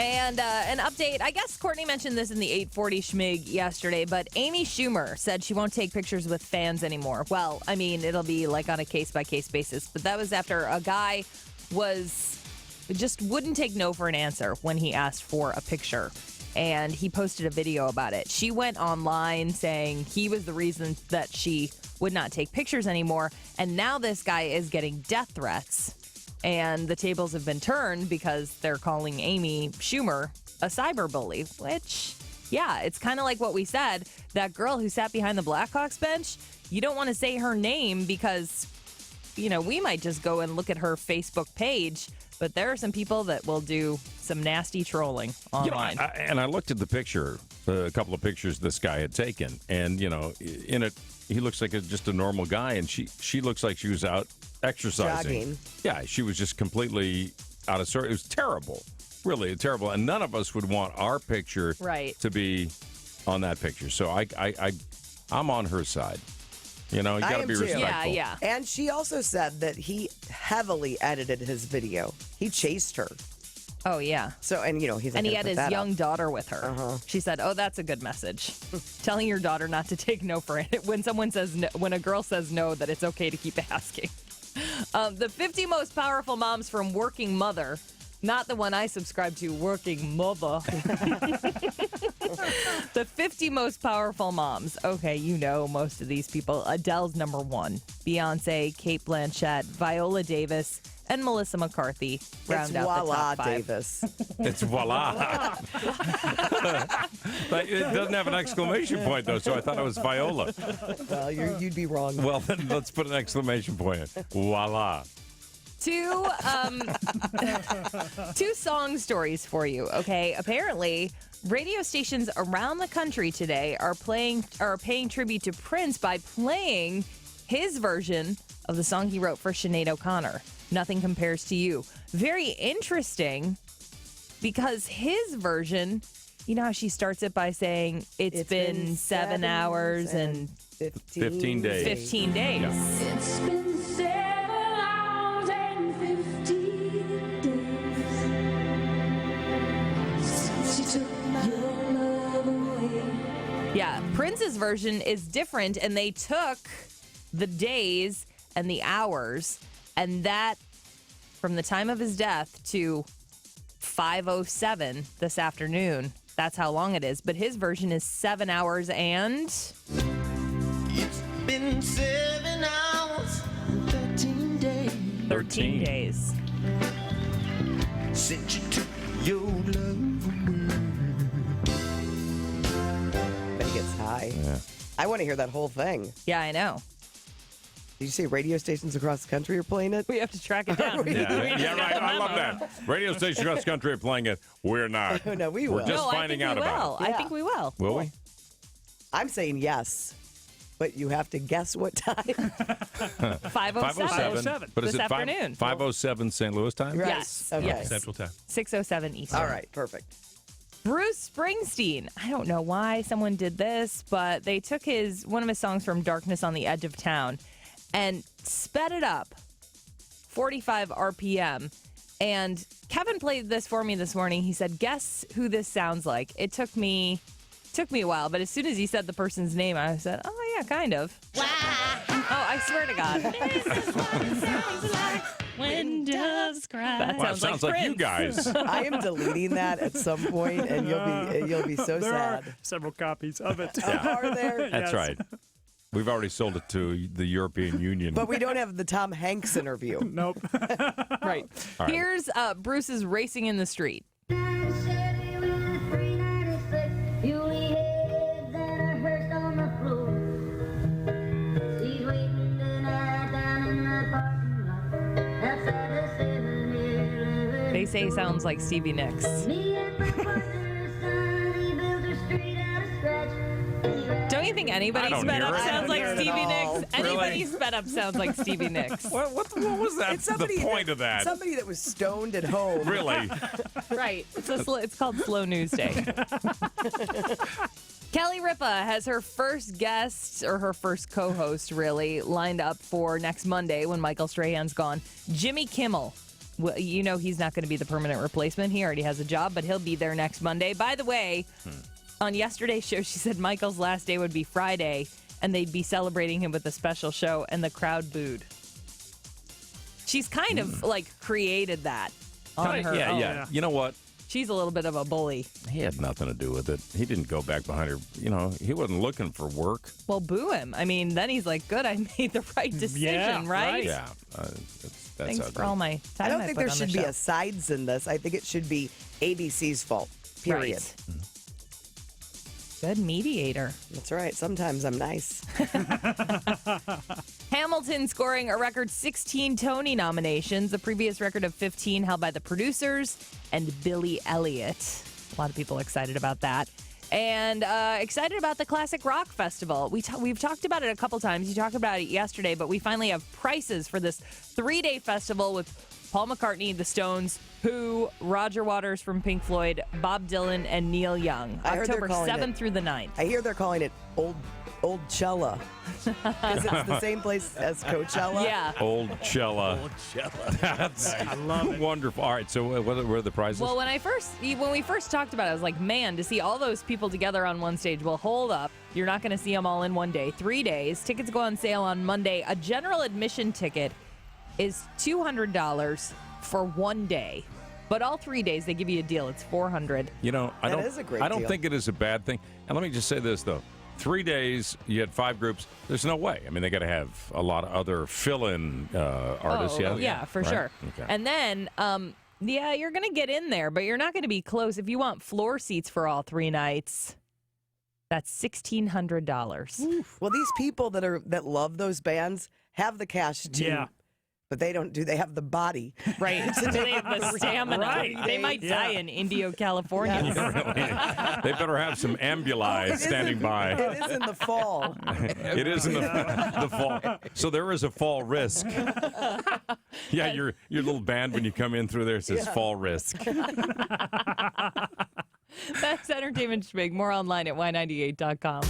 And an update, I guess Courtney mentioned this in the 840 Schmig yesterday, but Amy Schumer said she won't take pictures with fans anymore. Well, I mean, it'll be like on a case-by-case basis, but that was after a guy just wouldn't take no for an answer when he asked for a picture. And he posted a video about it. She went online saying he was the reason that she would not take pictures anymore. And now this guy is getting death threats. And the tables have been turned because they're calling Amy Schumer a cyberbully, which, yeah, it's kind of like what we said. That girl who sat behind the Blackhawks bench, you don't want to say her name because, you know, we might just go and look at her Facebook page. But there are some people that will do some nasty trolling online. You know, and I looked at the picture, a couple of pictures this guy had taken. And, you know, in it, he looks like just a normal guy. And she looks like she was out exercising. Jogging. Yeah, she was just completely out of sorts. It was terrible. Really terrible. And none of us would want our picture to be on that picture. So I'm on her side. You know, you got to be respectful. Yeah. And she also said that he heavily edited his video. He chased her. Oh, yeah. So, and, you know, he's and he had his young daughter with her. Uh-huh. She said, oh, that's a good message. Telling your daughter not to take no for it. When someone says no, when a girl says no, that it's okay to keep asking. The 50 most powerful moms from Working Mother. Not the one I subscribe to, Working Mother. The 50 most powerful moms. Okay, you know most of these people. Adele's number one. Beyonce, Cate Blanchett, Viola Davis, and Melissa McCarthy round out the top 5. Davis. It's voila. But it doesn't have an exclamation point, though, so I thought it was Viola. Well, you'd be wrong. Well, then let's put an exclamation point in. Voila. Two song stories for you, okay? Apparently, radio stations around the country today are paying tribute to Prince by playing his version of the song he wrote for Sinead O'Connor, Nothing Compares to You. Very interesting because his version, you know how she starts it by saying, it's been 7 hours and 15 days. 15 days. Yeah. It's been 7 hours and 15 days since you took your love away. Yeah, Prince's version is different, and they took the days and the hours, and that from the time of his death to 5:07 this afternoon. That's how long it is. But his version is 7 hours and... It's been 7 hours and 13 days. 13 days. Since you took your love away. But he gets high. Yeah. I want to hear that whole thing. Yeah, I know. Did you say radio stations across the country are playing it? We have to track it down. Yeah, right. I love that. Radio station across the country are playing it. We're not. No, we will. We're just finding out about it. I think we will. Will we? I'm saying yes, but you have to guess what time. 5:07. But is This it afternoon. 5:07 St. Louis time? Right. Yes. Okay. Yes. Central Time. 6:07 Eastern. All right, perfect. Bruce Springsteen. I don't know why someone did this, but they took one of his songs from Darkness on the Edge of Town and sped it up 45 RPM. And Kevin played this for me this morning. He said, guess who this sounds like. It took me a while, but as soon as he said the person's name, I said, oh, yeah, kind of. Wow. Oh, I swear to God. This is what it sounds like when doves cry. That Wow, sounds like you Prince. guys. I am deleting that at some point, and you'll be so There sad. are several copies of it. Are there? That's Yes. right. We've already sold it to the European Union. But we don't have the Tom Hanks interview. Nope. Right. All right. Here's Bruce's Racing in the Street. They say he sounds like Stevie Nicks. Don't you think anybody I don't sped hear up it. sounds I don't like hear it Stevie at all. Nicks? Anybody sped up sounds like Stevie Nicks. What was that? It's somebody the point of that? Somebody that was stoned at home. Really? Right. It's called Slow News Day. Kelly Ripa has her first guest, or her first co-host, really, lined up for next Monday when Michael Strahan's gone. Jimmy Kimmel Well, you know he's not going to be the permanent replacement. He already has a job, but he'll be there next Monday. By the way, on yesterday's show, she said Michael's last day would be Friday, and they'd be celebrating him with a special show, and the crowd booed. She's kind of, created that on her own. Yeah. You know what? She's a little bit of a bully. He had nothing to do with it. He didn't go back behind her. He wasn't looking for work. Well, boo him. I mean, then he's like, good, I made the right decision, right? Yeah. Thanks for all my time. I don't think there should be a sides in this. I think it should be ABC's fault, period. Right. Good mediator. That's right. Sometimes I'm nice. Hamilton scoring a record 16 Tony nominations, a previous record of 15 held by the producers and Billy Elliot. A lot of people excited about that. And excited about the Classic Rock Festival. We've talked about it a couple times. You talked about it yesterday, but we finally have prices for this 3-day festival with Paul McCartney, The Stones, Who, Roger Waters from Pink Floyd, Bob Dylan, and Neil Young. October 7th through the 9th. I hear they're calling it Old Cella. Because it's the same place as Coachella. Yeah. Old Cella. That's I love it. wonderful. All right, so what are the prizes? Well, when we first talked about it, I was like, man, to see all those people together on one stage. Well, hold up. You're not going to see them all in one day. 3 days. Tickets go on sale on Monday. A general admission ticket is $200 for 1 day. But all 3 days, they give you a deal. It's $400. I That is a great don't deal. think it is a bad thing. And let me just say this, though. 3 days, you had 5 groups. There's no way. I mean, they got to have a lot of other fill-in artists. Yeah, for right? sure. Okay. And then, you're going to get in there, but you're not going to be close. If you want floor seats for all 3 nights, that's $1,600. Well, these people that love those bands have the cash too. Yeah. But they don't. Do they have the body? Right. They have the stamina. Right. They might die in Indio, California. They better have some ambuli standing by. It is in the fall. It is in the fall. So there is a fall risk. Yeah, your little band, when you come in through there, says fall risk. That's Entertainment Schmig. More online at y98.com.